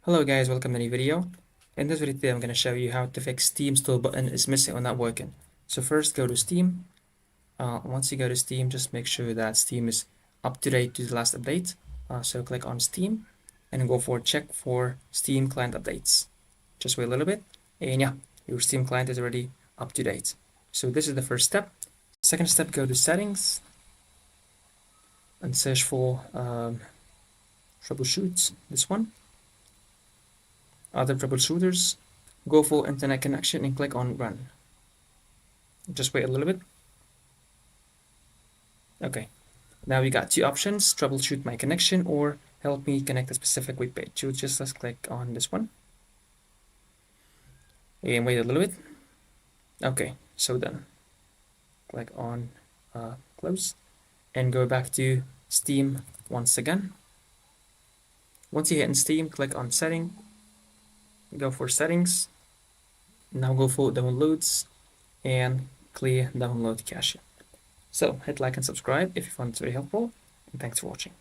Hello guys, welcome to a new video. In this video today I'm going to show you how to fix Steam store button is missing or not working. So first go to Steam. Once you go to Steam, just make sure that Steam is up to date to the last update. So click on Steam and go for check for Steam client updates. Just wait a little bit and yeah, your Steam client is already up to date. So this is the first step. Second step, go to settings and search for troubleshoot, this one. Other troubleshooters, go for internet connection and click on run. Just wait a little bit. Okay, now we got two options: troubleshoot my connection or help me connect a specific web page. So just let's click on this one and wait a little bit. Okay, so done. Click on close and go back to Steam once again. Once you hit in Steam, click on setting, go for settings. Now go for downloads and clear download cache. So hit like and subscribe if you found it very helpful, and thanks for watching.